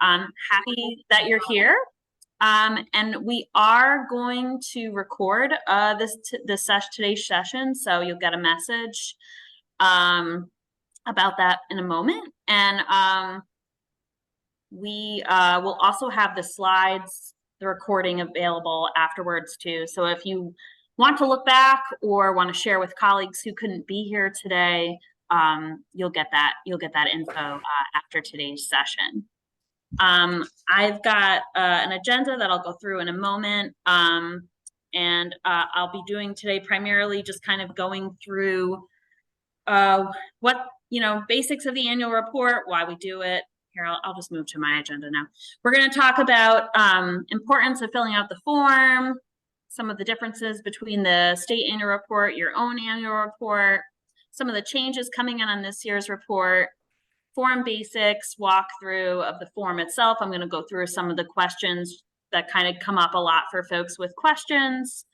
I'm happy that you're here. And we are going to record today's session, so you'll get a message about that in a moment. And we will also have the slides, the recording available afterwards too. So if you want to look back or want to share with colleagues who couldn't be here today, you'll get that info after today's session. I've got an agenda that I'll go through in a moment, and I'll be doing today primarily just kind of going through what, basics of the annual report, why we do it. Here, I'll just move to my agenda now. We're going to talk about importance of filling out the form, some of the differences between the state annual report, your own annual report, some of the changes coming in on this year's report, form basics, walkthrough of the form itself. I'm going to go through some of the questions that kind of come up a lot for folks with questions.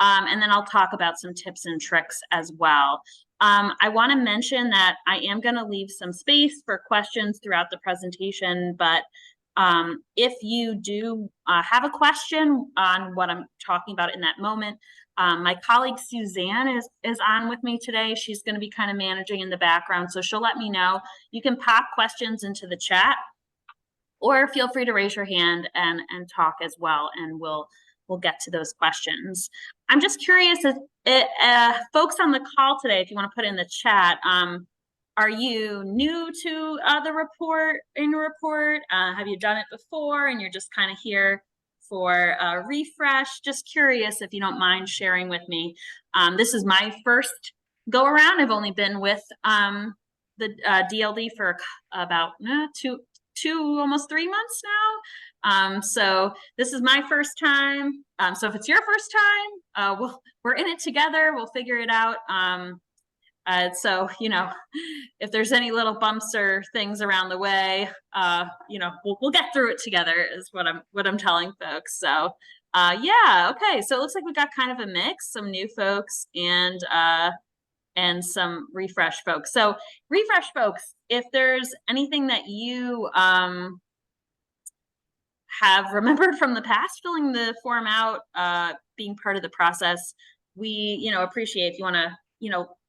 And then I'll talk about some tips and tricks as well. I want to mention that I am going to leave some space for questions throughout the presentation, but if you do have a question on what I'm talking about in that moment, my colleague Suzanne is on with me today. She's going to be kind of managing in the background, so she'll let me know. You can pop questions into the chat, or feel free to raise your hand and talk as well, and we'll get to those questions. I'm just curious, if folks on the call today, if you want to put in the chat, are you new to the annual report? Have you done it before and you're just kind of here for a refresh? Just curious if you don't mind sharing with me. This is my first go around. I've only been with the DLD for about almost 3 months now. So this is my first time. So if it's your first time, we're in it together. We'll figure it out. So, if there's any little bumps or things around the way, we'll get through it together is what I'm telling folks. So, yeah. Okay. So it looks like we got kind of a mix, some new folks and some refresh folks. So refresh folks, if there's anything that you have remembered from the past, filling the form out, being part of the process, we appreciate if you want to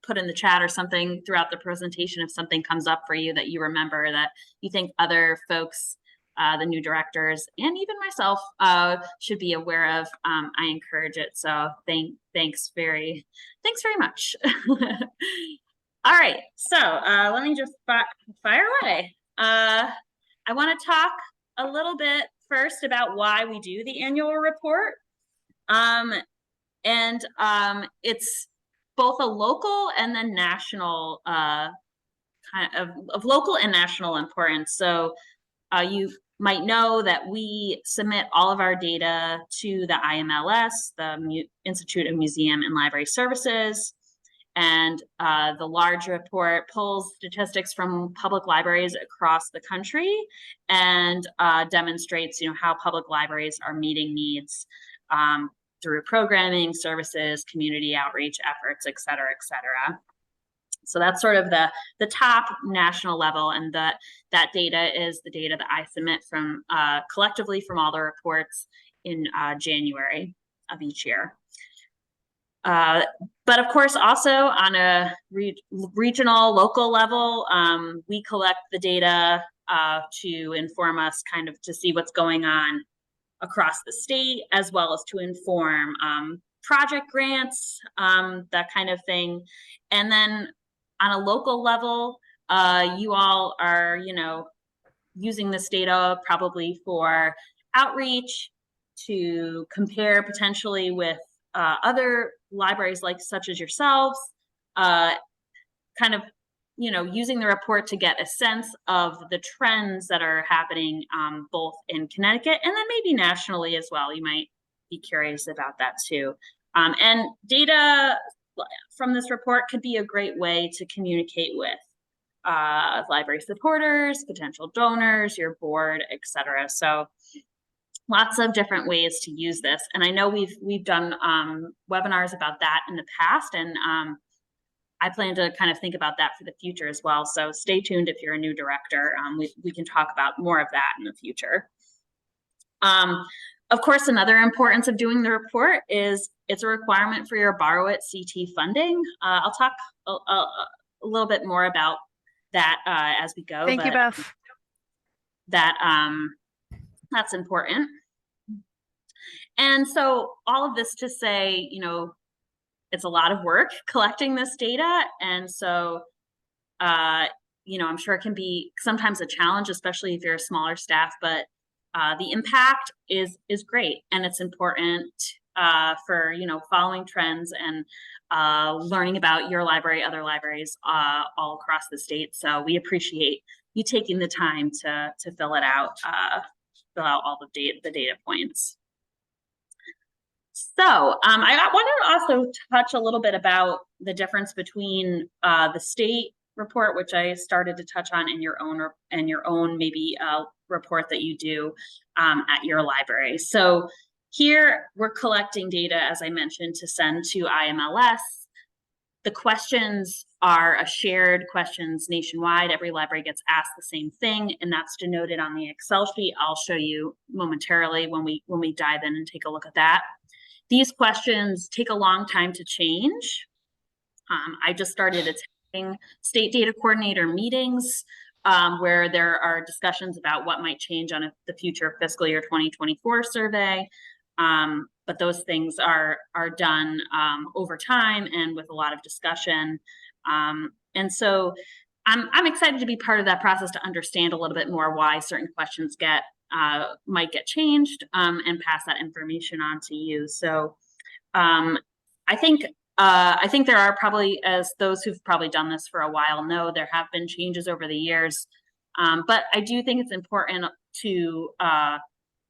put in the chat or something throughout the presentation if something comes up for you that you remember that you think other folks, the new directors and even myself, should be aware of. I encourage it. So thanks very much. All right, so let me just fire away. I want to talk a little bit first about why we do the annual report. It's both a local and then national kind of local and national importance. So you might know that we submit all of our data to the IMLS, the Institute of Museum and Library Services. And the large report pulls statistics from public libraries across the country and demonstrates, how public libraries are meeting needs through programming, services, community outreach efforts, et cetera, et cetera. So that's sort of the top national level, and that data is the data that I submit from collectively from all the reports in January of each year. But of course, also on a regional, local level, we collect the data to inform us kind of to see what's going on across the state, as well as to inform project grants, that kind of thing. And then on a local level, you all are, using this data probably for outreach, to compare potentially with other libraries such as yourselves, kind of, using the report to get a sense of the trends that are happening both in Connecticut and then maybe nationally as well. You might be curious about that too. And data from this report could be a great way to communicate with library supporters, potential donors, your board, et cetera. So lots of different ways to use this. And I know we've done webinars about that in the past, and I plan to kind of think about that for the future as well. So stay tuned if you're a new director. We can talk about more of that in the future. Of course, another importance of doing the report is it's a requirement for your Borrow It CT funding. I'll talk a little bit more about that as we go. Thank you, Beth. That's important. And so all of this to say, you know, it's a lot of work collecting this data. And so, you know, I'm sure it can be sometimes a challenge, especially if you're a smaller staff, but the impact is great. And it's important for, you know, following trends and learning about your library, other libraries all across the state. So we appreciate you taking the time to fill it out, fill out all the data points. So I wanted to also touch a little bit about the difference between the state report, which I started to touch on, in your own maybe report that you do at your library. So here we're collecting data, as I mentioned, to send to IMLS. The questions are a shared questions nationwide. Every library gets asked the same thing, and that's denoted on the Excel sheet. I'll show you momentarily when we dive in and take a look at that. These questions take a long time to change. I just started attending state data coordinator meetings where there are discussions about what might change on the future fiscal year 2024 survey. But those things are done over time and with a lot of discussion. And so I'm excited to be part of that process to understand a little bit more why certain questions might get changed and pass that information on to you. So I think there are probably, as those who've probably done this for a while know, there have been changes over the years. But I do think it's important to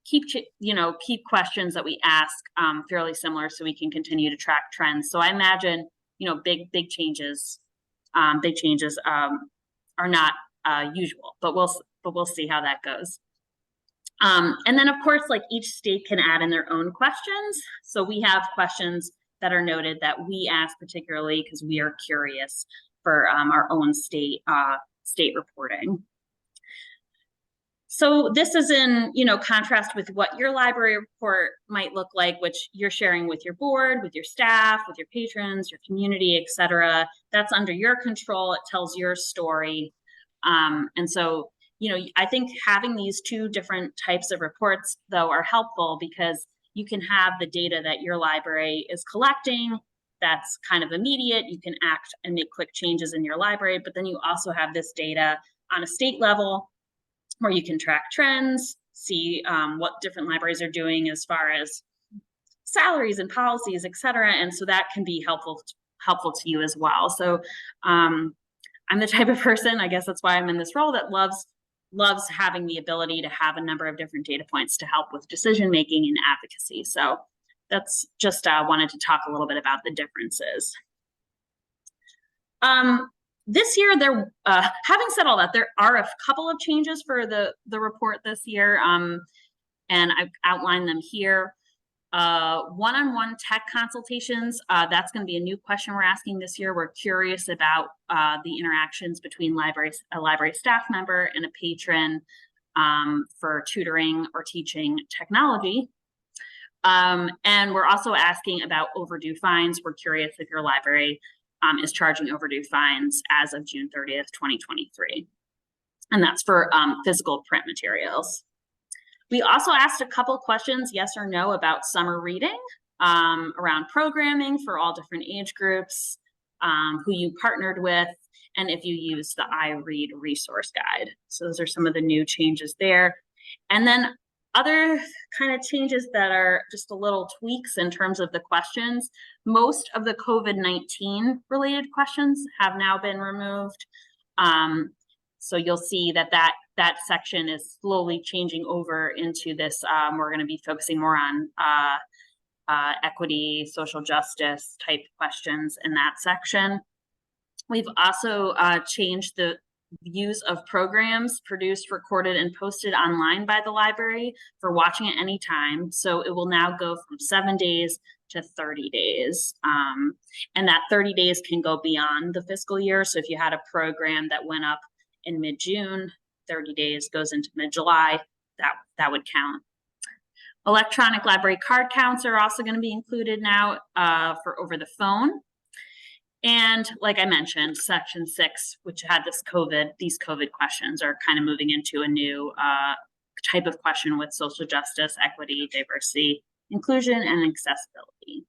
keep questions that we ask fairly similar so we can continue to track trends. So I imagine, you know, big changes are not usual, but we'll see how that goes. And then, of course, like, each state can add in their own questions. So we have questions that are noted that we ask particularly because we are curious for our own state reporting. So this is in, you know, contrast with what your library report might look like, which you're sharing with your board, with your staff, with your patrons, your community, et cetera. That's under your control. It tells your story. And so, you know, I think having these two different types of reports, though, are helpful because you can have the data that your library is collecting that's kind of immediate. You can act and make quick changes in your library, but then you also have this data on a state level where you can track trends, see what different libraries are doing as far as salaries and policies, et cetera. And so that can be helpful to you as well. So I'm the type of person, I guess that's why I'm in this role, that loves having the ability to have a number of different data points to help with decision making and advocacy. So that's just wanted to talk a little bit about the differences. This year, having said all that, there are a couple of changes for the report this year, and I've outlined them here. One-on-one tech consultations, that's going to be a new question we're asking this year. We're curious about the interactions between a library staff member and a patron for tutoring or teaching technology. And we're also asking about overdue fines. We're curious if your library is charging overdue fines as of June 30th, 2023. And that's for physical print materials. We also asked a couple questions, yes or no, about summer reading, around programming for all different age groups, who you partnered with, and if you use the iRead resource guide. So those are some of the new changes there. And then other kind of changes that are just a little tweaks in terms of the questions. Most of the COVID-19 related questions have now been removed. So you'll see that section is slowly changing over into this. We're going to be focusing more on equity, social justice type questions in that section. We've also changed views of programs produced, recorded, and posted online by the library for watching at any time. So it will now go from 7 days to 30 days. And that 30 days can go beyond the fiscal year. So if you had a program that went up in mid-June, 30 days goes into mid-July, that would count. Electronic library card counts are also going to be included now for over the phone. And like I mentioned, Section 6, which had these COVID questions are kind of moving into a new type of question with social justice, equity, diversity, inclusion, and accessibility.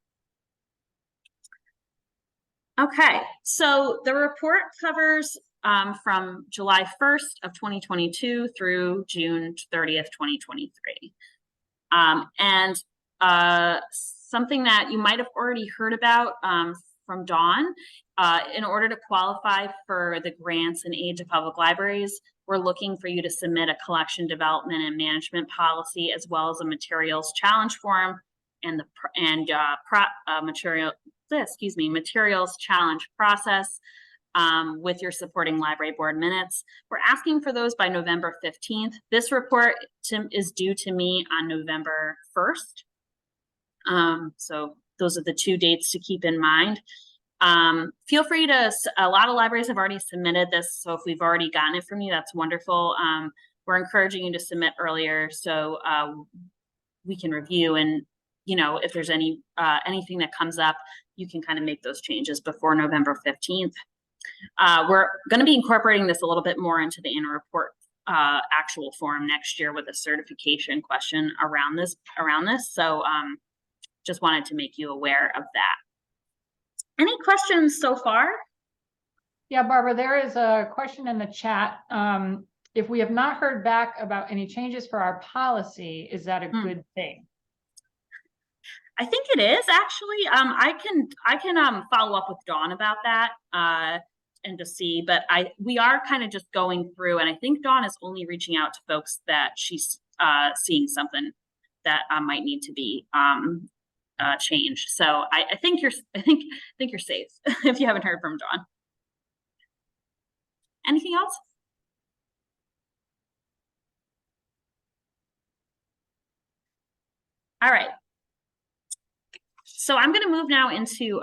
Okay, so the report covers from July 1st of 2022 through June 30th, 2023. And something that you might have already heard about from Dawn, in order to qualify for the grants and aid to public libraries, we're looking for you to submit a collection development and management policy, as well as a materials challenge form and materials challenge process with your supporting library board minutes. We're asking for those by November 15th. This report is due to me on November 1st. So those are the 2 dates to keep in mind. Feel free to, a lot of libraries have already submitted this, so if we've already gotten it from you, that's wonderful. We're encouraging you to submit earlier so we can review, and if there's anything that comes up, you can kind of make those changes before November 15th. We're going to be incorporating this a little bit more into the annual report actual form next year with a certification question around this. So just wanted to make you aware of that. Any questions so far? Yeah, Barbara, there is a question in the chat. If we have not heard back about any changes for our policy, is that a good thing? I think it is actually. I can follow up with Dawn about that and just see. But we are kind of just going through, and I think Dawn is only reaching out to folks that she's seeing something that might need to be changed. So I think you're safe if you haven't heard from Dawn. Anything else? All right. So I'm going to move now into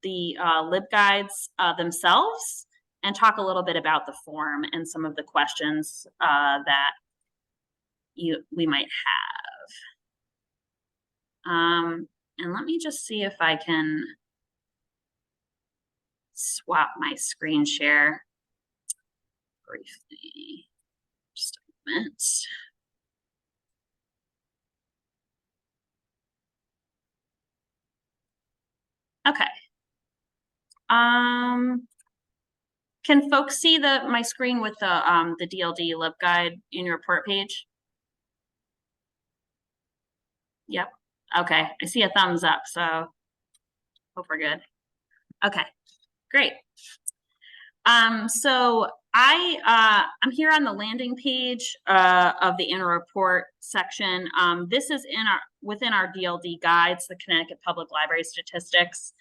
the LibGuides themselves and talk a little bit about the form and some of the questions that we might have. And let me just see if I can swap my screen share briefly. Just a moment. Okay. Can folks see my screen with the DLD LibGuide in your report page? Yep. Okay. I see a thumbs up, so hope we're good. Okay. Great. So I'm here on the landing page of the annual report section. This is within our DLD guides, the Connecticut Public Library Statistics.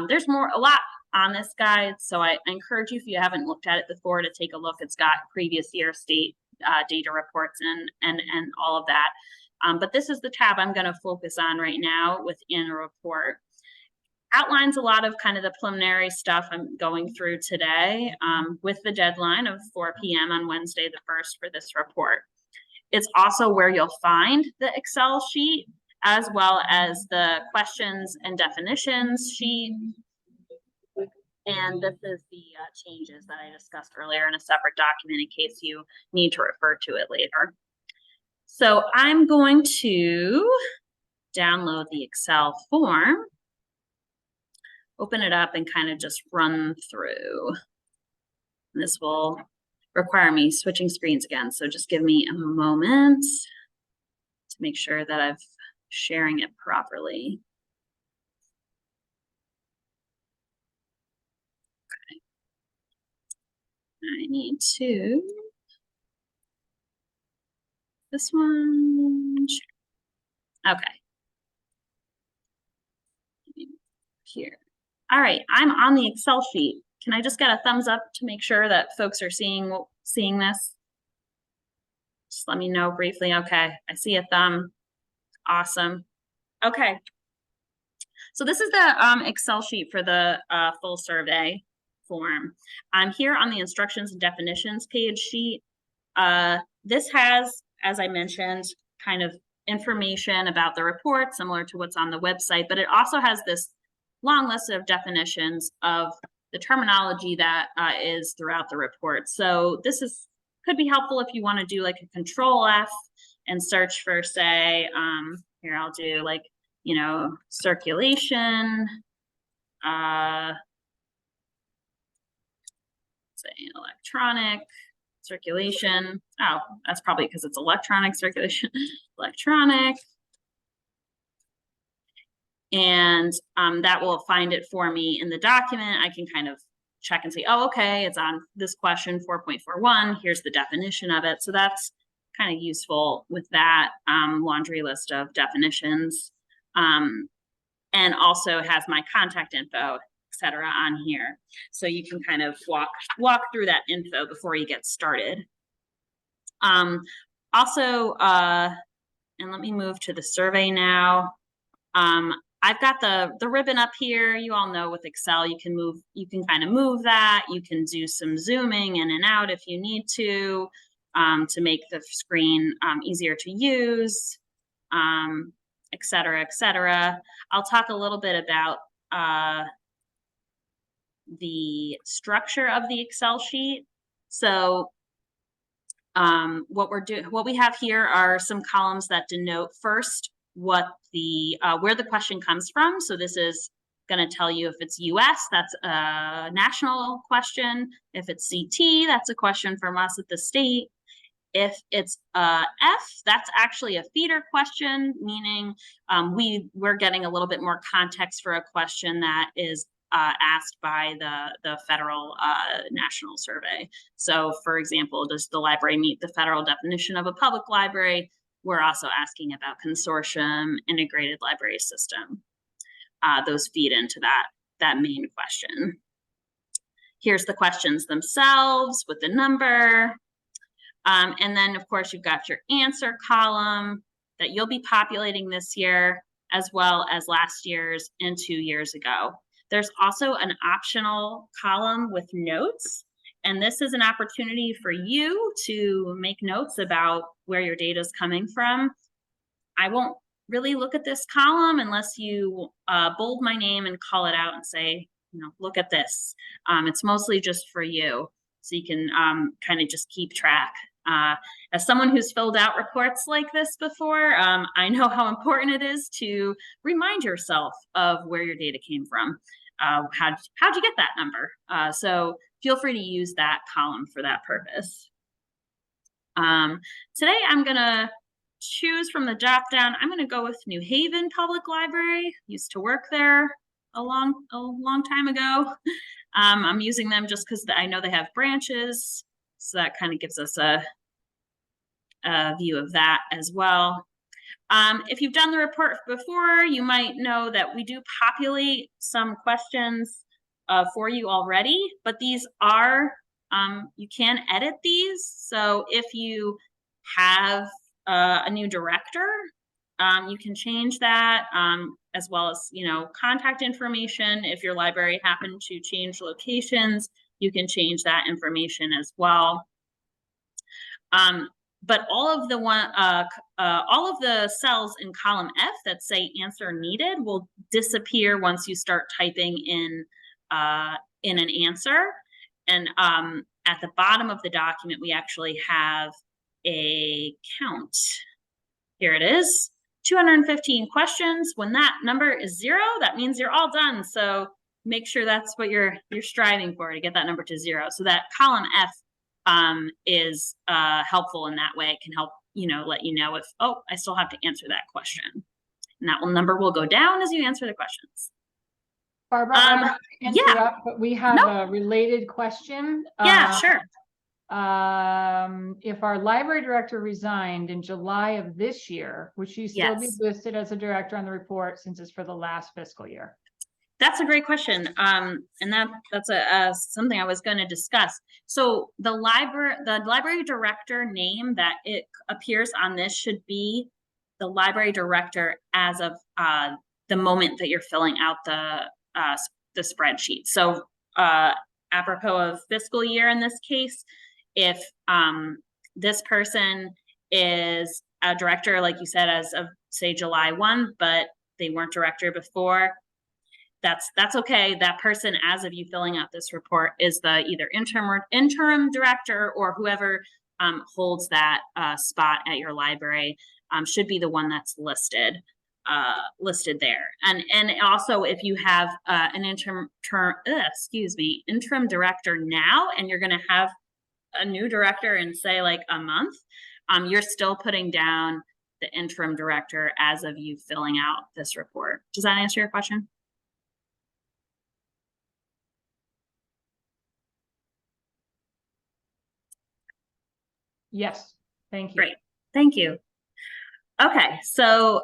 There's a lot on this guide, so I encourage you, if you haven't looked at it before, to take a look. It's got previous year state data reports and all of that. But this is the tab I'm going to focus on right now within a report. Outlines a lot of kind of the preliminary stuff I'm going through today with the deadline of 4 p.m. on Wednesday the 1st for this report. It's also where you'll find the Excel sheet, as well as the questions and definitions sheet. And this is the changes that I discussed earlier in a separate document in case you need to refer to it later. So I'm going to download the Excel form, open it up, and kind of just run through. This will require me switching screens again, so just give me a moment to make sure that I'm sharing it properly. Okay. I need to, this one, okay. Here. All right, I'm on the Excel sheet. Can I just get a thumbs up to make sure that folks are seeing this? Just let me know briefly. Okay, I see a thumb. Awesome. Okay. So this is the Excel sheet for the full survey form. I'm here on the instructions and definitions page sheet. This has, as I mentioned, kind of information about the report, similar to what's on the website, but it also has this long list of definitions of the terminology that is throughout the report. So this could be helpful if you want to do like a Control F and search for, say, here I'll do like, you know, circulation, say electronic circulation. Oh, that's probably because it's electronic circulation, electronic. And that will find it for me in the document. I can kind of check and say, oh, okay, it's on this question 4.41. Here's the definition of it. So that's kind of useful with that laundry list of definitions. And also has my contact info, etc. on here. So you can kind of walk through that info before you get started. Also, and let me move to the survey now. I've got the ribbon up here. You all know with Excel, you can kind of move that. You can do some zooming in and out if you need to make the screen easier to use, et cetera, et cetera. I'll talk a little bit about the structure of the Excel sheet. So what we have here are some columns that denote first what where the question comes from. So this is going to tell you if it's US, that's a national question. If it's CT, that's a question from us at the state. If it's F, that's actually a feeder question, meaning we're getting a little bit more context for a question that is asked by the federal national survey. So for example, does the library meet the federal definition of a public library? We're also asking about consortium, integrated library system. Those feed into that main question. Here's the questions themselves with the number. And then of course you've got your answer column that you'll be populating this year, as well as last year's and 2 years ago. There's also an optional column with notes, and this is an opportunity for you to make notes about where your data is coming from. I won't really look at this column unless you bold my name and call it out and say, you know, look at this. It's mostly just for you, so you can kind of just keep track. As someone who's filled out reports like this before, I know how important it is to remind yourself of where your data came from. How'd you get that number? So feel free to use that column for that purpose. Today I'm gonna choose from the drop down. I'm gonna go with New Haven Public Library. Used to work there a long time ago. I'm using them just because I know they have branches. So that kind of gives us a view of that as well. If you've done the report before, you might know that we do populate some questions for you already, but these are, you can edit these. So if you have a new director, you can change that, as well as, you know, contact information. If your library happened to change locations, you can change that information as well. But all of the cells in column F that say answer needed will disappear once you start typing in an answer. And at the bottom of the document, we actually have a count. Here it is, 215 questions. When that number is 0, that means you're all done. So make sure that's what you're striving for, to get that number to 0. So that column F is helpful in that way. It can help, you know, let you know if, oh, I still have to answer that question. And that number will go down as you answer the questions. Barbara, I don't want to interrupt, but we have a related question. Yeah, sure. If our library director resigned in July of this year, would she still be listed as a director on the report since it's for the last fiscal year? That's a great question. And that's something I was going to discuss. So the library director name that it appears on this should be the library director as of the moment that you're filling out the spreadsheet. So apropos of fiscal year in this case, if this person is a director, like you said, as of say July 1, but they weren't director before, that's okay. That person, as of you filling out this report, is the either interim director or whoever holds that spot at your library should be the one that's listed there. And also, if you have an interim director now, and you're going to have a new director in say like a month, you're still putting down the interim director as of you filling out this report. Does that answer your question? Yes, thank you. Great, thank you. Okay, so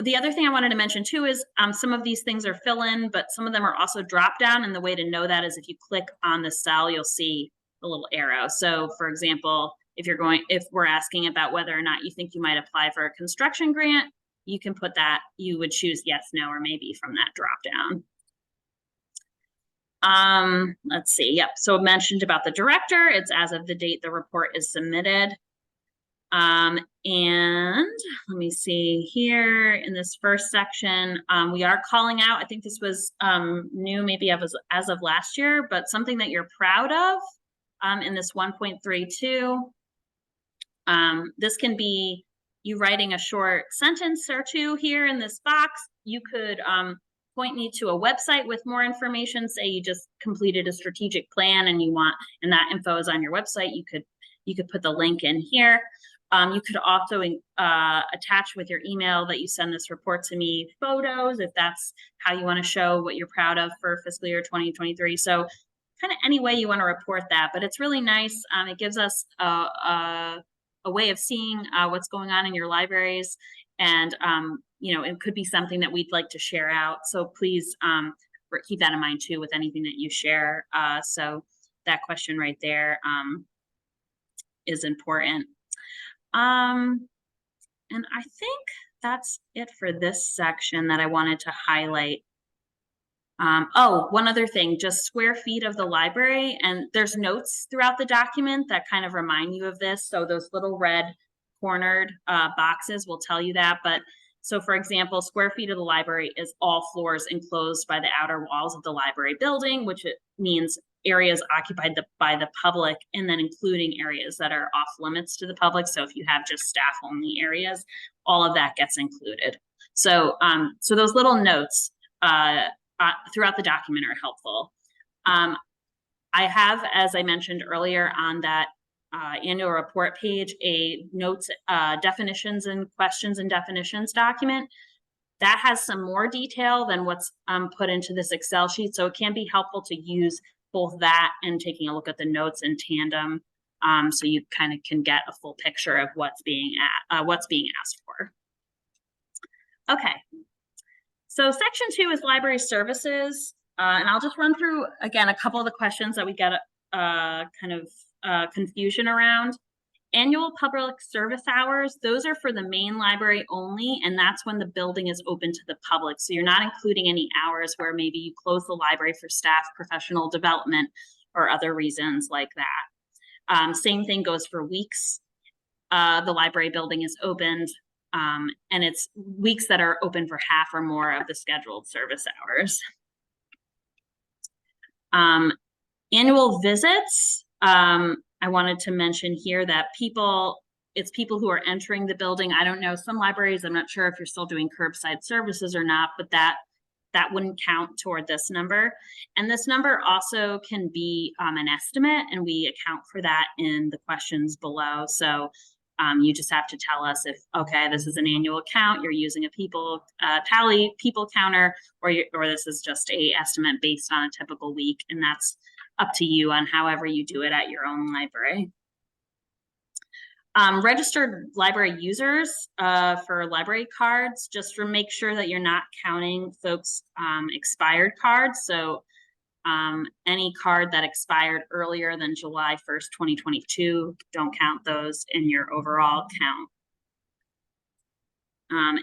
the other thing I wanted to mention too is some of these things are fill-in, but some of them are also drop-down, and the way to know that is if you click on the cell, you'll see the little arrow. So for example, if we're asking about whether or not you think you might apply for a construction grant, you can put that, you would choose yes, no, or maybe from that drop-down. Let's see. Yep. So mentioned about the director, it's as of the date the report is submitted. And let me see here in this first section, we are calling out, I think this was new maybe as of last year, but something that you're proud of in this 1.32. This can be you writing a short sentence or two here in this box. You could point me to a website with more information. Say you just completed a strategic plan and and that info is on your website. You could put the link in here. You could also attach with your email that you send this report to me photos, if that's how you want to show what you're proud of for fiscal year 2023. So kind of any way you want to report that, but it's really nice. It gives us a way of seeing what's going on in your libraries, and it could be something that we'd like to share out. So please keep that in mind too with anything that you share. So that question right there is important. And I think that's it for this section that I wanted to highlight. Oh, one other thing, just square feet of the library, and there's notes throughout the document that kind of remind you of this. So those little red cornered boxes will tell you that. But so for example, square feet of the library is all floors enclosed by the outer walls of the library building, which it means areas occupied by the public, and then including areas that are off limits to the public. So if you have just staff only areas, all of that gets included. So so those little notes throughout the document are helpful. I have, as I mentioned earlier, on that annual report page, a notes, definitions and questions and definitions document that has some more detail than what's put into this Excel sheet. So it can be helpful to use both that and taking a look at the notes in tandem, so you kind of can get a full picture of what's being asked for. Okay. So section 2 is library services, and I'll just run through again a couple of the questions that we get kind of confusion around. Annual public service hours, those are for the main library only, and that's when the building is open to the public. So you're not including any hours where maybe you close the library for staff professional development or other reasons like that. Same thing goes for weeks. The library building is opened, and it's weeks that are open for half or more of the scheduled service hours. Annual visits, I wanted to mention here that it's people who are entering the building. I don't know, some libraries, I'm not sure if you're still doing curbside services or not, but that wouldn't count toward this number. And this number also can be an estimate, and we account for that in the questions below. So you just have to tell us if, okay, this is an annual count, you're using a people counter, or this is just a estimate based on a typical week, and that's up to you on however you do it at your own library. Registered library users for library cards, just to make sure that you're not counting folks' expired cards. So any card that expired earlier than July 1st, 2022, don't count those in your overall count.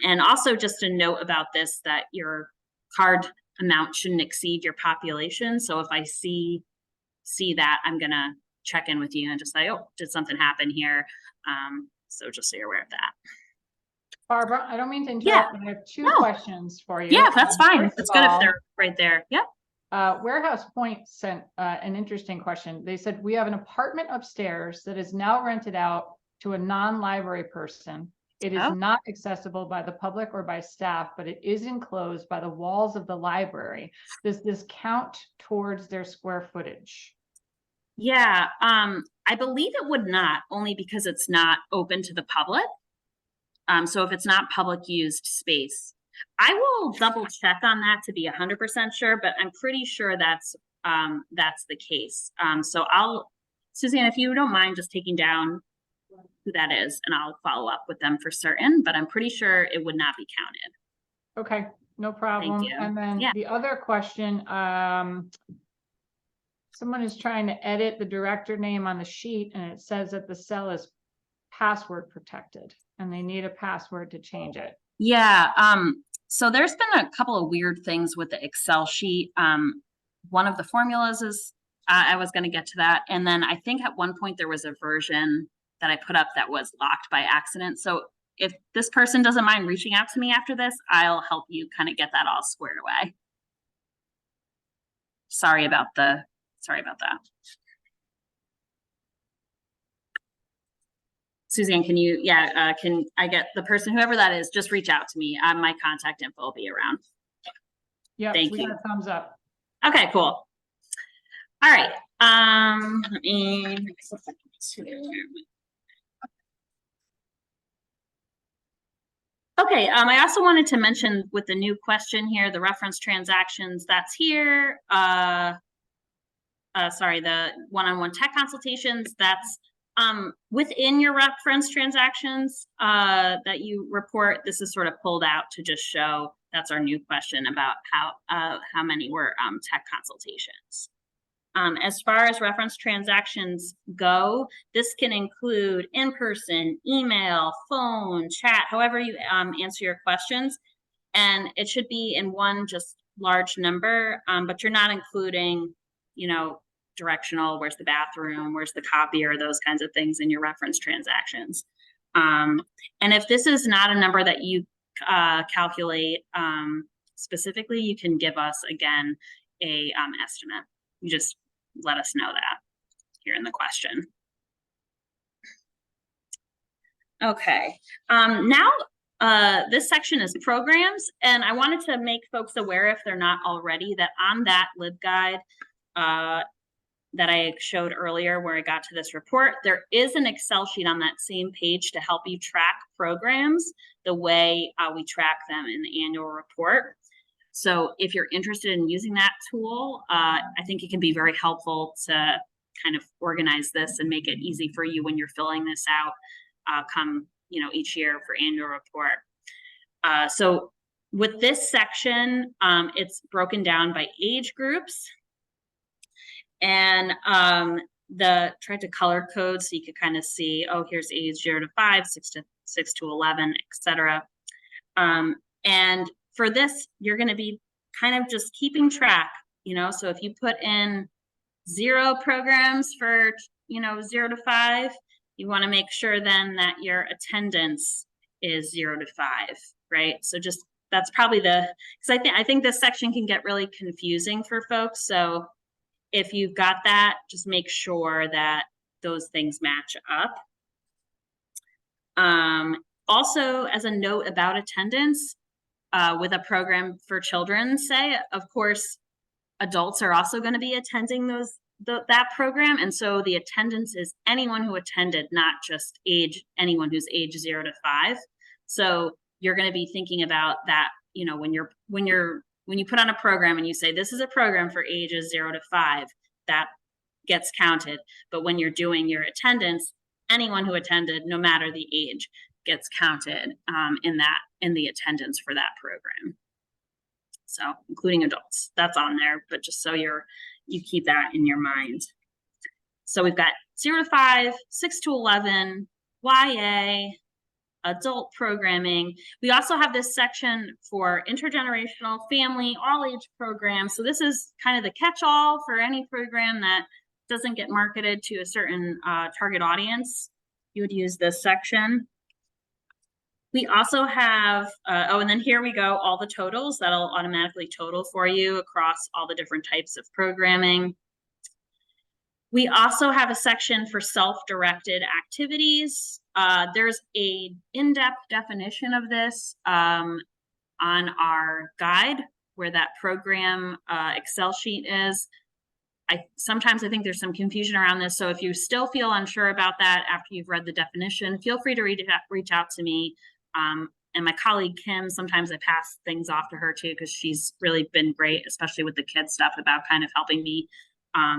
And also just a note about this, that your card amount shouldn't exceed your population. So if I see that, I'm gonna check in with you and just say, oh, did something happen here? So just so you're aware of that. Barbara, I don't mean to interrupt, but I have two questions for you. Yeah, that's fine. First It's of good if all, they're right there. Yeah. Warehouse Point sent an interesting question. They said, we have an apartment upstairs that is now rented out to a non-library person. It is not accessible by the public or by staff, but it is enclosed by the walls of the library. Does this count towards their square footage? Yeah, I believe it would not, only because it's not open to the public. So if it's not public used space, I will double check on that to be 100% sure, but I'm pretty sure that's the case. So Suzanne, if you don't mind just taking down who that is, and I'll follow up with them for certain, but I'm pretty sure it would not be counted. Okay, no problem. you. And then Yeah. the other question, someone is trying to edit the director name on the sheet, and it says that the cell is password protected and they need a password to change it. Yeah, so there's been a couple of weird things with the Excel sheet. One of the formulas is, I was going to get to that. And then I think at one point there was a version that I put up that was locked by accident. So if this person doesn't mind reaching out to me after this, I'll help you kind of get that all squared away. Sorry about that. Suzanne, can you, can I get the person, whoever that is, just reach out to me. My contact info will be around. Yeah, Thank we you. got a thumbs up. Okay, cool. All right. Let me. Okay, I also wanted to mention with the new question here, the reference transactions that's here. Sorry, the one-on-one tech consultations, that's within your reference transactions that you report. This is sort of pulled out to just show that's our new question about how many were tech consultations. As far as reference transactions go, this can include in-person, email, phone, chat, however you answer your questions. And it should be in one just large number, but you're not including, directional, where's the bathroom, where's the copier, those kinds of things in your reference transactions. And if this is not a number that you calculate specifically, you can give us, again, a estimate. You just let us know that here in the question. Okay, now this section is programs, and I wanted to make folks aware, if they're not already, that on that LibGuide that I showed earlier where I got to this report, there is an Excel sheet on that same page to help you track programs the way we track them in the annual report. So if you're interested in using that tool, I think it can be very helpful to kind of organize this and make it easy for you when you're filling this out come each year for annual report. So with this section, it's broken down by age groups. And tried to color code so you could kind of see, oh, here's age 0 to 5, 6 to 11, etc. And for this, you're going to be kind of just keeping track, so if you put in 0 programs for, 0 to 5, you want to make sure then that your attendance is 0 to 5, right? So just, that's probably because I think this section can get really confusing for folks. So if you've got that, just make sure that those things match up. Also, as a note about attendance, with a program for children, say, of course, adults are also going to be attending that program. And so the attendance is anyone who attended, not just anyone who's age 0 to 5. So you're going to be thinking about that, when you put on a program and you say, this is a program for ages 0 to 5, that gets counted. But when you're doing your attendance, anyone who attended, no matter the age, gets counted in the attendance for that program. So including adults, that's on there, but just so you keep that in your mind. So we've got 0 to 5, 6 to 11, YA, adult programming. We also have this section for intergenerational, family, all age programs. So this is kind of the catch-all for any program that doesn't get marketed to a certain target audience. You would use this section. We also have, oh, and then here we go, all the totals that'll automatically total for you across all the different types of programming. We also have a section for self-directed activities. There's a in-depth definition of this on our guide where that program Excel sheet is. Sometimes I think there's some confusion around this. So if you still feel unsure about that after you've read the definition, feel free to reach out to me. And my colleague Kim, sometimes I pass things off to her too, because she's really been great, especially with the kids stuff, about kind of helping me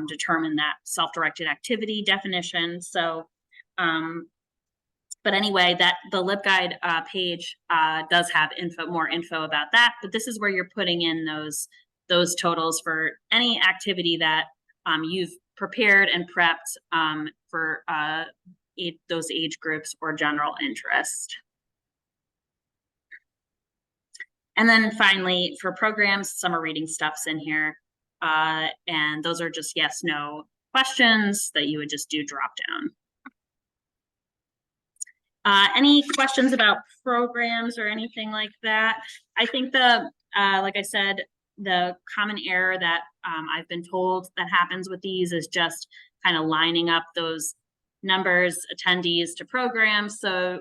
determine that self-directed activity definition. So, but anyway, the LibGuide page does have more info about that. But this is where you're putting in those totals for any activity that you've prepared and prepped for those age groups or general interest. And then finally, for programs, summer reading stuff's in here. And those are just yes, no questions that you would just do drop down. Any questions about programs or anything like that? I think like I said, the common error that I've been told that happens with these is just kind of lining up those numbers, attendees to programs. So,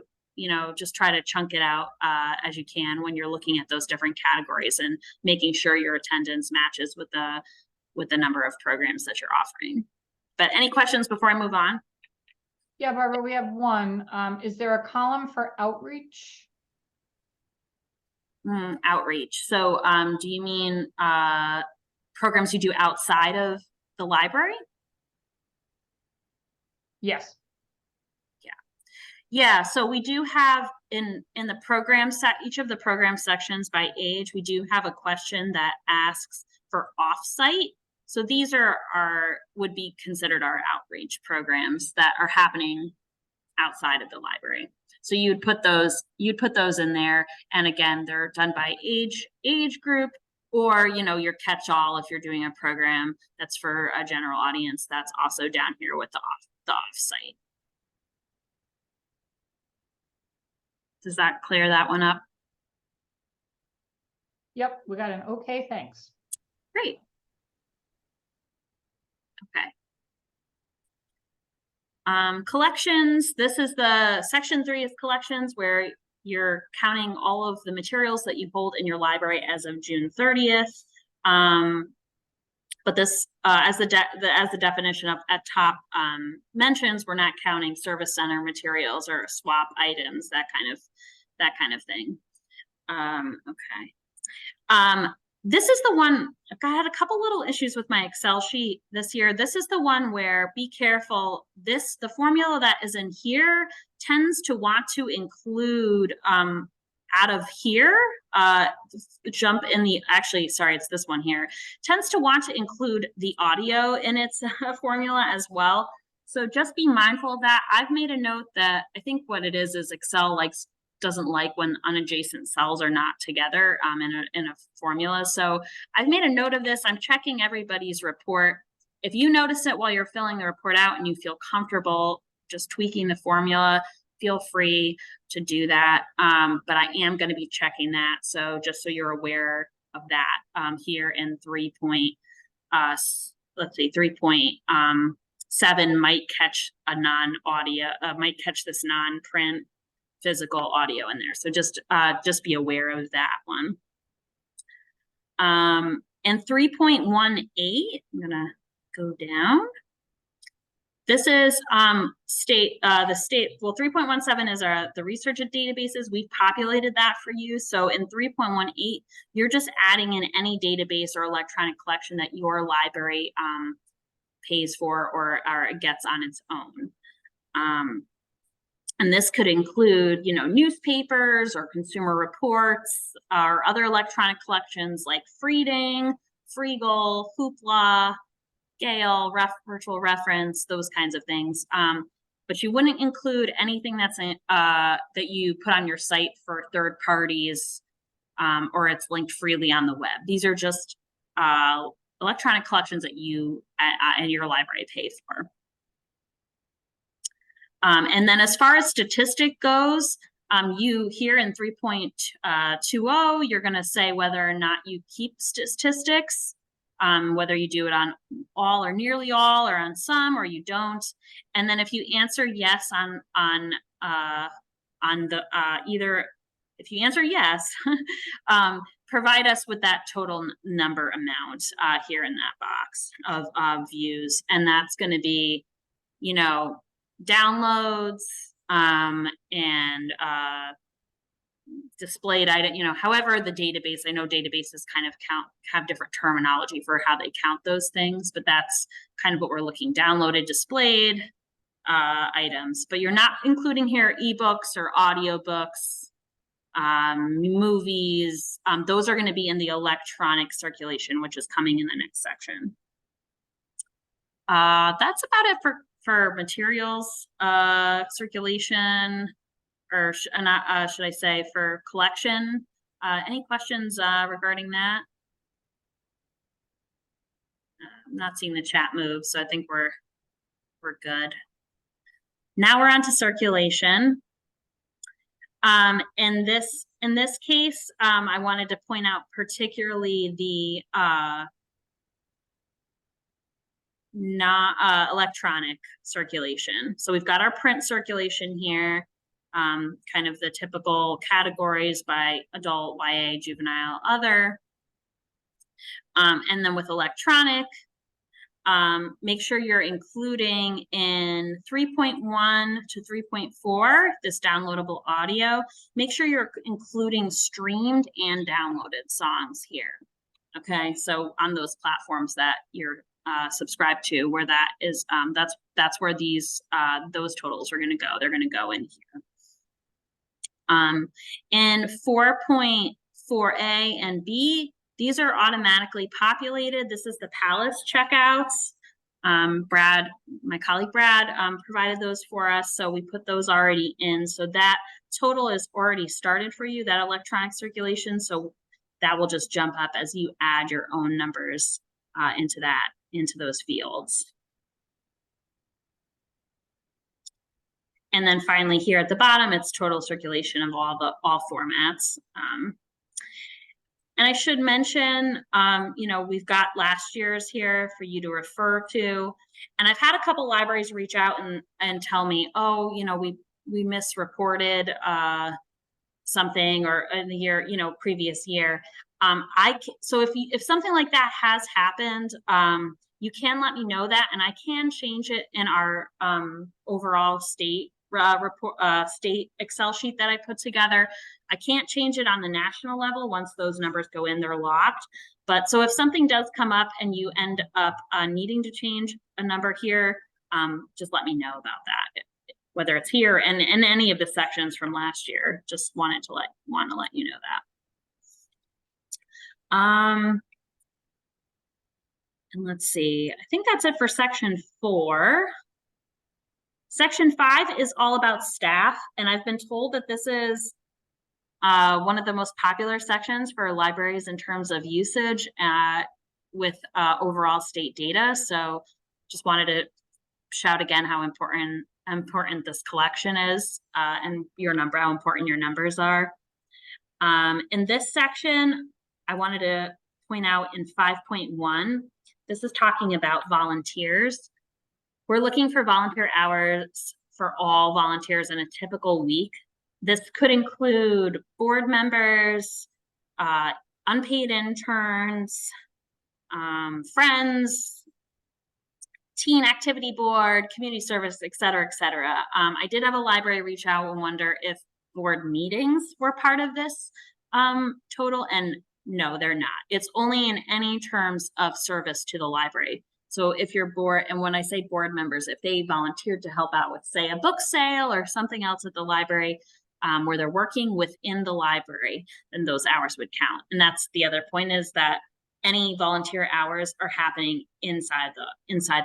just try to chunk it out as you can when you're looking at those different categories and making sure your attendance matches with the number of programs that you're offering. But any questions before I move on? Yeah, Barbara, we have one. Is there a column for outreach? Outreach. So do you mean programs you do outside of the library? Yes. Yeah, so we do have in the program set, each of the program sections by age, we do have a question that asks for offsite. So these would be considered our outreach programs that are happening outside of the library. So you'd put those in there, and again, they're done by age group, or your catch-all if you're doing a program that's for a general audience. That's also down here with the offsite. Does that clear that one up? Yep, we got an okay, thanks. Great. Okay. Collections. This is the section 3 of collections, where you're counting all of the materials that you hold in your library as of June 30th. But this, as the definition up at top mentions, we're not counting service center materials or swap items, that kind of thing. Okay. This is the one, I had a couple little issues with my Excel sheet this year. This is the one where, be careful, the formula that is in here tends to want to include out of here, jump in the, actually, sorry, it's this one here, tends to want to include the audio in its formula as well. So just be mindful of that. I've made a note that I think what it is Excel doesn't like when unadjacent cells are not together in a formula. So I've made a note of this. I'm checking everybody's report. If you notice it while you're filling the report out and you feel comfortable just tweaking the formula, feel free to do that. But I am going to be checking that. So just so you're aware of that here in 3.7 might catch a non-audio, might catch this non-print physical audio in there. So just be aware of that one. And 3.18, I'm gonna go down. This is well, 3.17 is the research databases. We've populated that for you. So in 3.18, you're just adding in any database or electronic collection that your library pays for or gets on its own. And this could include, you know, newspapers or consumer reports or other electronic collections like Freeding, Freegal, Hoopla, Gale, Virtual Reference, those kinds of things. But you wouldn't include anything that's that you put on your site for third parties, or it's linked freely on the web. These are just electronic collections that you and your library pay for. And then as far as statistic goes, you here in 3.20, you're going to say whether or not you keep statistics, whether you do it on all or nearly all, or on some, or you don't. And then if you answer yes on the either, if you answer yes, provide us with that total number amount here in that box of views, and that's going to be, you know, downloads and displayed item, you know, however the database, I know databases kind of have different terminology for how they count those things, but that's kind of what we're looking, downloaded, displayed items. But you're not including here ebooks or audiobooks, movies. Those are going to be in the electronic circulation, which is coming in the next section. That's about it for materials circulation, or should I say for collection. Any questions regarding that? I'm not seeing the chat move, so I think we're good. Now we're on to circulation. In this case, I wanted to point out particularly the electronic circulation. So we've got our print circulation here, kind of the typical categories by adult, YA, juvenile, other. And then with electronic, make sure you're including in 3.1 to 3.4, this downloadable audio. Make sure you're including streamed and downloaded songs here. Okay, so on those platforms that you're subscribed to, where that is, that's where these those totals are going to go. They're going to go in here. In 4.4a and b, these are automatically populated. This is the Palace checkouts. Brad, my colleague Brad, provided those for us, so we put those already in. So that total is already started for you, that electronic circulation. So that will just jump up as you add your own numbers into those fields. And then finally here at the bottom, it's total circulation of all formats. And I should mention, you know, we've got last year's here for you to refer to. And I've had a couple libraries reach out and tell me, oh, you know, we misreported something, or in the year, you know, previous year. So if something like that has happened, you can let me know that, and I can change it in our overall state state Excel sheet that I put together. I can't change it on the national level. Once those numbers go in, they're locked. But so if something does come up and you end up needing to change a number here, just let me know about that. Whether it's here and in any of the sections from last year, just want to let you know that. And let's see, I think that's it for section 4. Section 5 is all about staff, and I've been told that this is one of the most popular sections for libraries in terms of usage with overall state data. So just wanted to shout again how important this collection is, and how important your numbers are. In this section, I wanted to point out in 5.1, this is talking about volunteers. We're looking for volunteer hours for all volunteers in a typical week. This could include board members, unpaid interns, friends, teen activity board, community service, et cetera, et cetera. I did have a library reach out and wonder if board meetings were part of this total, and no, they're not. It's only in any terms of service to the library. So if you're board, and when I say board members, if they volunteered to help out with, say, a book sale or something else at the library, where they're working within the library, then those hours would count. And that's the other point, is that any volunteer hours are happening inside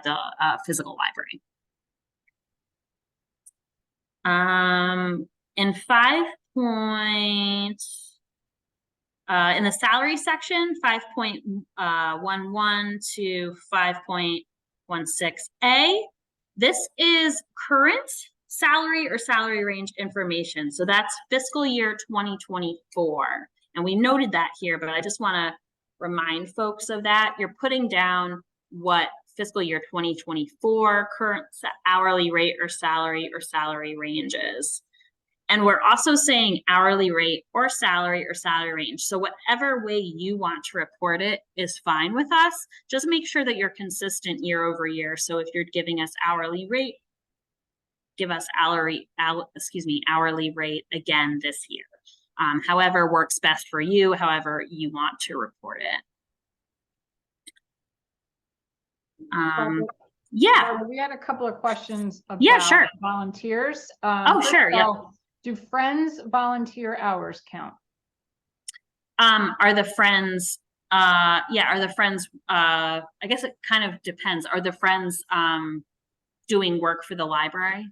the physical library. In 5 in the salary section, 5.11 to 5.16A, this is current salary or salary range information. So that's fiscal year 2024. And we noted that here, but I just want to remind folks of that. You're putting down what fiscal year 2024 current hourly rate or salary range is. And we're also saying hourly rate or salary range. So whatever way you want to report it is fine with us. Just make sure that you're consistent year over year. So if you're giving us hourly rate, give us hourly rate again this year. However works best for you, however you want to report it. Yeah. We had a couple of questions about volunteers. Sure. Yeah. Do Friends volunteer hours count? Are the Friends, I guess it kind of depends. Are the Friends doing work for the library?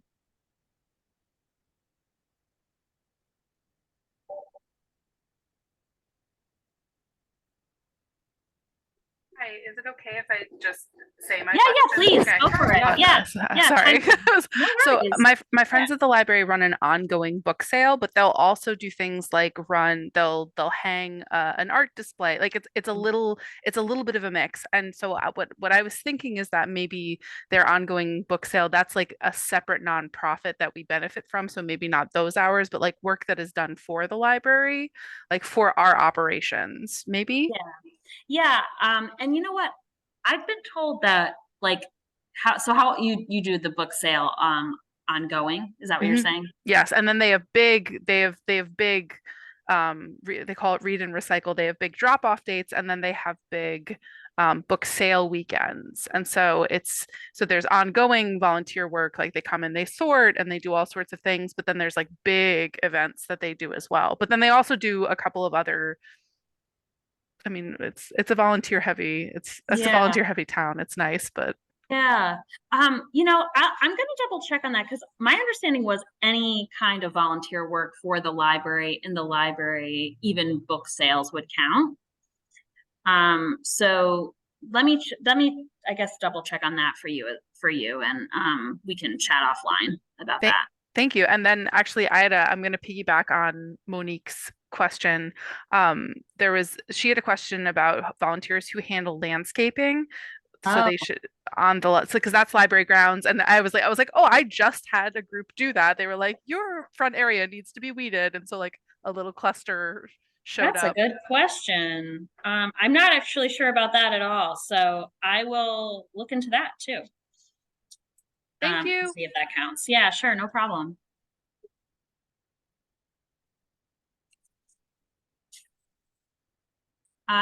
Hi, is it okay if I just say my question? Please, okay. Go for it. Yeah. Sorry. So my friends at the library run an ongoing book sale, but they'll also do things like they'll hang an art display. Like it's a little bit of a mix. And so what I was thinking is that maybe their ongoing book sale, that's like a separate nonprofit that we benefit from. So maybe not those hours, but like work that is done for the library, like for our operations, maybe. Yeah. And you know what? I've been told that how you do the book sale ongoing. Is that what you're saying? Yes. And then they have big, they have big, they call it read and recycle. They have big drop off dates, and then they have big book sale weekends. And so there's ongoing volunteer work, like they come and they sort and they do all sorts of things, but then there's like big events that they do as well. But then they also do a couple of other, I mean, it's a volunteer heavy town. It's nice, but yeah. I'm going to double check on that, because my understanding was any kind of volunteer work for the library, in the library, even book sales would count. So let me I guess double check on that for you, and we can chat offline about that. Thank you. And then actually I'm going to piggyback on Monique's question. She had a question about volunteers who handle landscaping. So they should because that's library grounds. And I was like, oh, I just had a group do that. They were like, your front area needs to be weeded. And so like a little cluster showed up. That's a good question. I'm not actually sure about that at all. So I will look into that too. Thank you. See if that counts. Yeah, sure. No problem.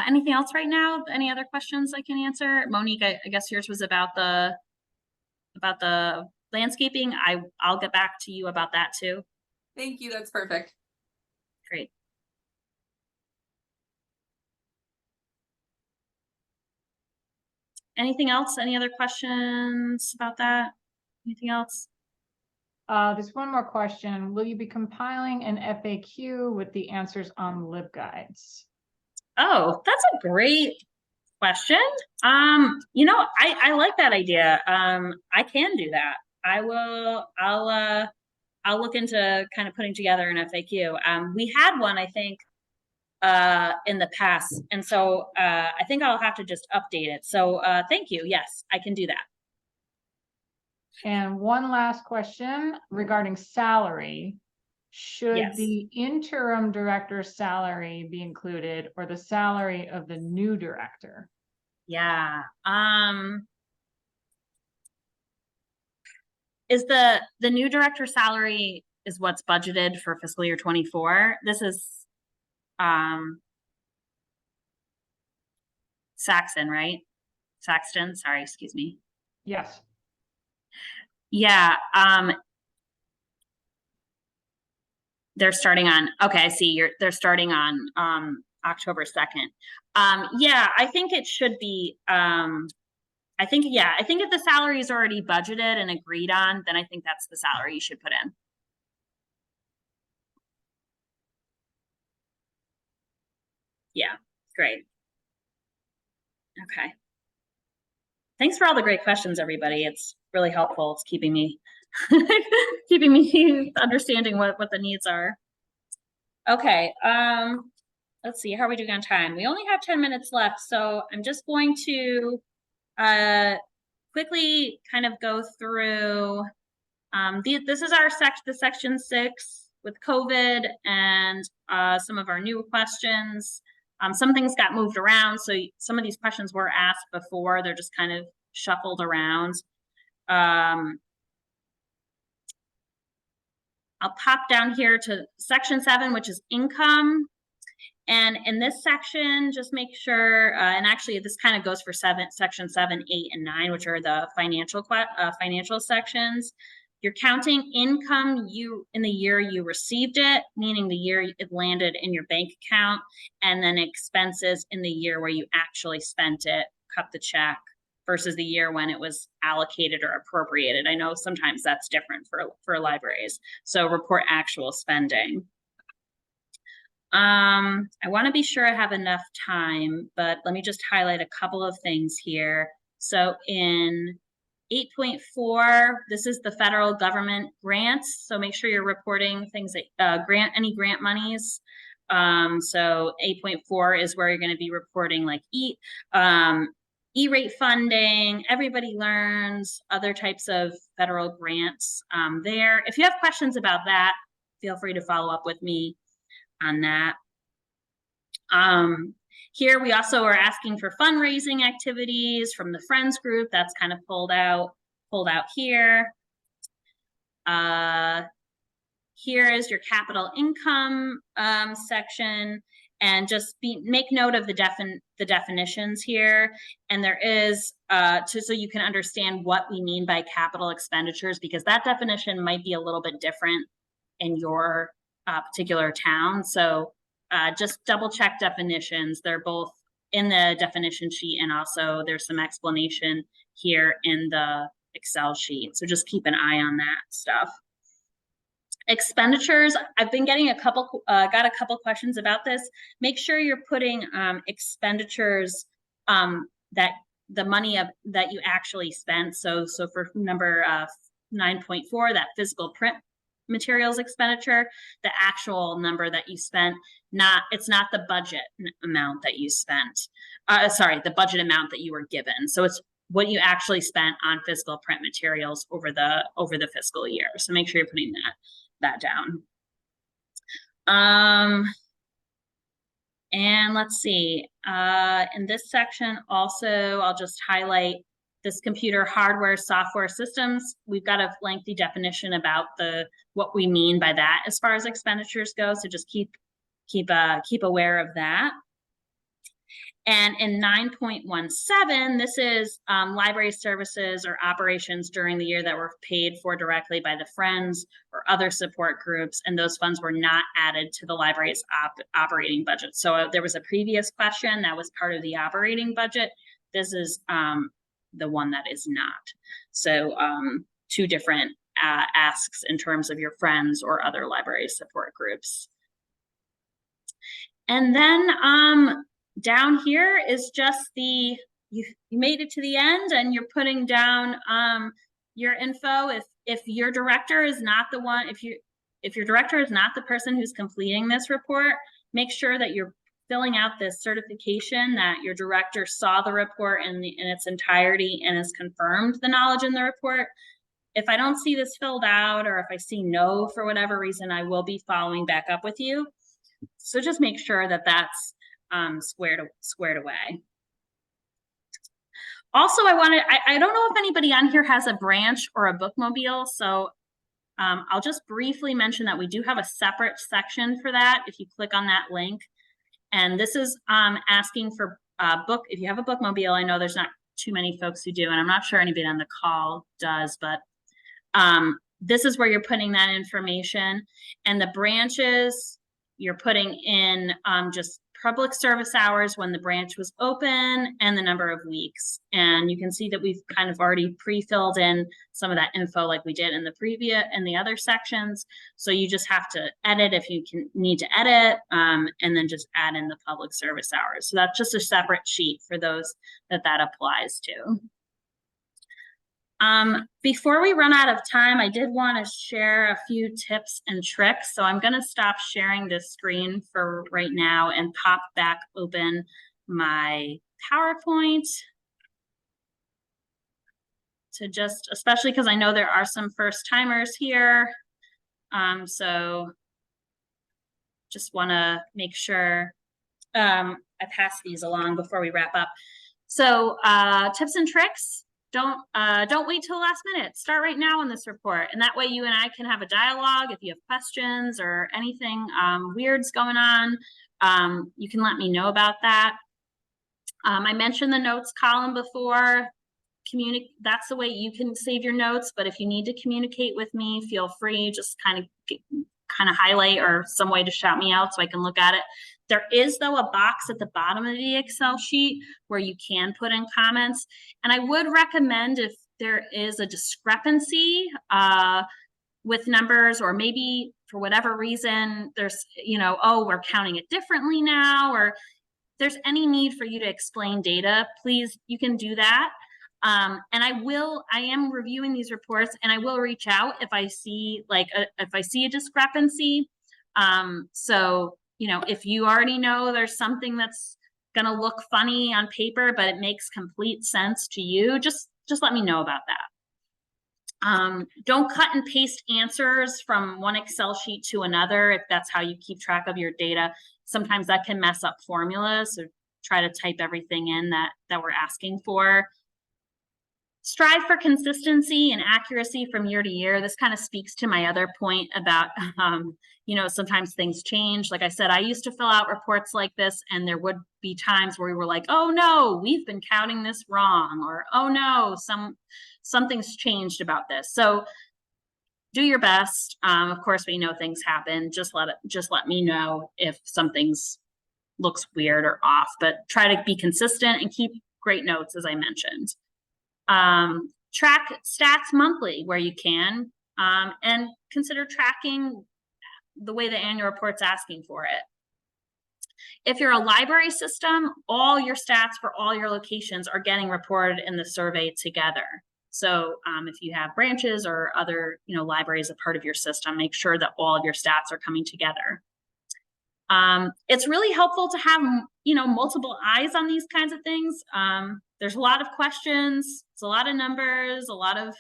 Anything else right now? Any other questions I can answer? Monique, I guess yours was about the landscaping. I'll get back to you about that too. Thank you. That's perfect. Great. Anything else? Any other questions about that? Anything else? There's one more question. Will you be compiling an FAQ with the answers on LibGuides? Oh, that's a great question. I like that idea. I can do that. I'll look into kind of putting together an FAQ. We had one, I think, in the past. And so I think I'll have to just update it. So thank you. Yes, I can do that. And one last question regarding salary. Should the interim director's salary be included, or the salary of the new director? Yeah. Is the new director's salary is what's budgeted for fiscal year 24? This is Saxon, right? Saxton, sorry, excuse me. Yes. Yeah, they're starting on, okay, I see they're starting on October 2nd. Yeah, I think it should be I think if the salary is already budgeted and agreed on, then I think that's the salary you should put in. Yeah, great. Okay. Thanks for all the great questions, everybody. It's really helpful. It's keeping me keeping me understanding what the needs are. Okay, let's see, how are we doing on time? We only have 10 minutes left, so I'm just going to quickly kind of go through this is the section 6 with COVID and some of our new questions. Some things got moved around, so some of these questions were asked before. They're just kind of shuffled around. I'll pop down here to section 7, which is income. And in this section, just make sure, and actually this kind of goes for section 7, 8, and 9, which are the financial sections. You're counting income in the year you received it, meaning the year it landed in your bank account, and then expenses in the year where you actually spent it, cut the check, versus the year when it was allocated or appropriated. I know sometimes that's different for libraries. So report actual spending. I want to be sure I have enough time, but let me just highlight a couple of things here. So in 8.4, this is the federal government grants. So make sure you're reporting things that any grant monies. So 8.4 is where you're going to be reporting like E-rate funding, Everybody Learns, other types of federal grants there. If you have questions about that, feel free to follow up with me on that. Here we also are asking for fundraising activities from the Friends group. That's kind of pulled out here. Here is your capital income section, and just make note of the definitions here. And there is so you can understand what we mean by capital expenditures, because that definition might be a little bit different in your particular town. So just double check definitions. They're both in the definition sheet, and also there's some explanation here in the Excel sheet. So just keep an eye on that stuff. Expenditures, I've been getting got a couple questions about this. Make sure you're putting expenditures that the money that you actually spent. So for number 9.4, that physical print materials expenditure, the actual number that you spent, it's not the budget amount that you spent. Sorry, the budget amount that you were given. So it's what you actually spent on physical print materials over the fiscal year. So make sure you're putting that down. And let's see, in this section also, I'll just highlight this computer hardware software systems. We've got a lengthy definition about what we mean by that as far as expenditures go. So just keep aware of that. And in 9.17, this is library services or operations during the year that were paid for directly by the Friends or other support groups, and those funds were not added to the library's operating budget. So there was a previous question that was part of the operating budget. This is the one that is not. So two different asks in terms of your Friends or other library support groups. And then down here is just you made it to the end, and you're putting down your info. If your director is not the one, if your director is not the person who's completing this report, make sure that you're filling out this certification that your director saw the report in its entirety and has confirmed the knowledge in the report. If I don't see this filled out, or if I see no for whatever reason, I will be following back up with you. So just make sure that that's squared away. Also, I don't know if anybody on here has a branch or a bookmobile, so I'll just briefly mention that we do have a separate section for that if you click on that link. And this is asking for if you have a bookmobile. I know there's not too many folks who do, and I'm not sure anybody on the call does, but this is where you're putting that information, and the branches, you're putting in just public service hours when the branch was open and the number of weeks. And you can see that we've kind of already pre-filled in some of that info like we did in the other sections. So you just have to edit if you need to edit, and then just add in the public service hours. So that's just a separate sheet for those that applies to. Before we run out of time, I did want to share a few tips and tricks. So I'm going to stop sharing this screen for right now and pop back open my PowerPoint to just, especially because I know there are some first timers here. So just want to make sure I pass these along before we wrap up. So tips and tricks. Don't wait till the last minute. Start right now on this report. And that way you and I can have a dialogue. If you have questions or anything weird's going on, you can let me know about that. I mentioned the notes column before. That's the way you can save your notes. But if you need to communicate with me, feel free, just kind of highlight or some way to shout me out so I can look at it. There is, though, a box at the bottom of the Excel sheet where you can put in comments. And I would recommend, if there is a discrepancy with numbers, or maybe for whatever reason, there's, oh, we're counting it differently now, or there's any need for you to explain data, please, you can do that. And I am reviewing these reports, and I will reach out if I see a discrepancy. So, if you already know there's something that's going to look funny on paper, but it makes complete sense to you, just let me know about that. Don't cut and paste answers from one Excel sheet to another if that's how you keep track of your data. Sometimes that can mess up formulas, so try to type everything in that we're asking for. Strive for consistency and accuracy from year to year. This kind of speaks to my other point about, sometimes things change. Like I said, I used to fill out reports like this, and there would be times where we were like, oh no, we've been counting this wrong, or oh no, something's changed about this. So do your best. Of course, we know things happen. Just let me know if something's looks weird or off, but try to be consistent and keep great notes, as I mentioned. Track stats monthly where you can, and consider tracking the way the annual report's asking for it. If you're a library system, all your stats for all your locations are getting reported in the survey together. So if you have branches or other libraries a part of your system, make sure that all of your stats are coming together. It's really helpful to have multiple eyes on these kinds of things. There's a lot of questions, it's a lot of numbers, a lot of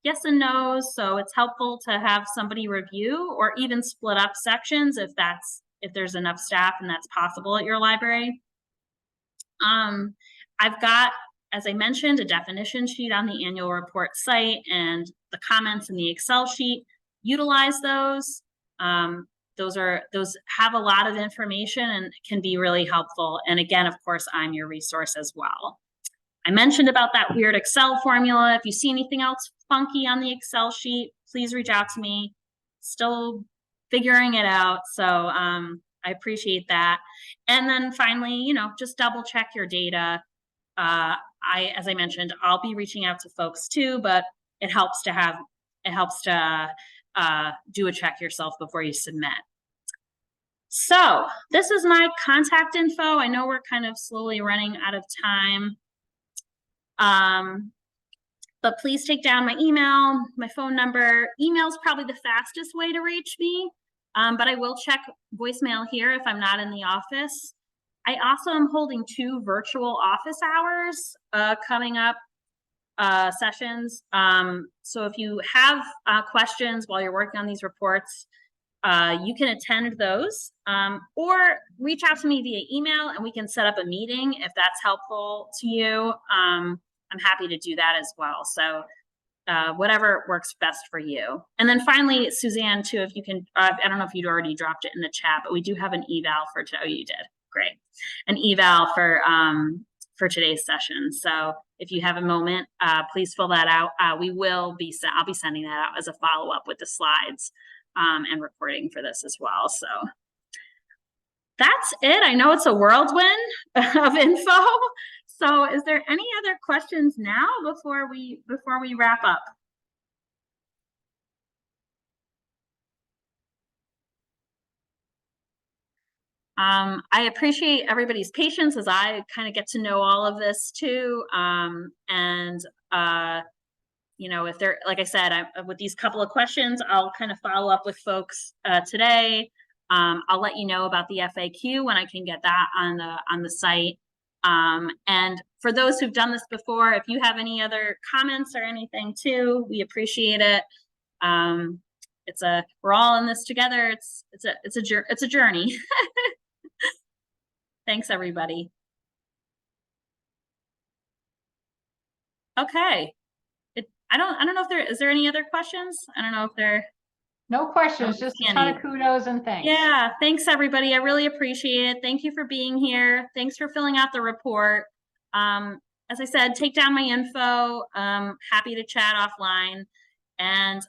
yes and no's. So it's helpful to have somebody review, or even split up sections if there's enough staff and that's possible at your library. I've got, as I mentioned, a definition sheet on the annual report site, and the comments in the Excel sheet. Utilize those. Those have a lot of information and can be really helpful. And again, of course, I'm your resource as well. I mentioned about that weird Excel formula. If you see anything else funky on the Excel sheet, please reach out to me. Still figuring it out. So I appreciate that. And then finally, just double check your data. As I mentioned, I'll be reaching out to folks too, but it helps to do a check yourself before you submit. So this is my contact info. I know we're kind of slowly running out of time. But please take down my email, my phone number. Email is probably the fastest way to reach me, but I will check voicemail here if I'm not in the office. I also am holding 2 virtual office hours coming up, sessions. So if you have questions while you're working on these reports, you can attend those, or reach out to me via email and we can set up a meeting if that's helpful to you. I'm happy to do that as well. So whatever works best for you. And then finally, Suzanne, too, if you can, I don't know if you'd already dropped it in the chat, but we do have an eval for, oh, you did. Great. An eval for today's session. So if you have a moment, please fill that out. I'll be sending that out as a follow-up with the slides and recording for this as well. So that's it. I know it's a whirlwind of info. So is there any other questions now before we wrap up? I appreciate everybody's patience as I kind of get to know all of this too. You know, if they're, like I said, with these couple of questions, I'll kind of follow up with folks today. I'll let you know about the FAQ when I can get that on the site. And for those who've done this before, if you have any other comments or anything too, we appreciate it. We're all in this together. It's a journey. Thanks, everybody. Okay. I don't know if is there any other questions? I don't know if there. No questions, just a ton of kudos and thanks. Yeah, thanks everybody. I really appreciate it. Thank you for being here. Thanks for filling out the report. As I said, take down my info. Happy to chat offline, and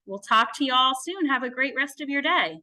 we'll talk to you all soon. Have a great rest of your day.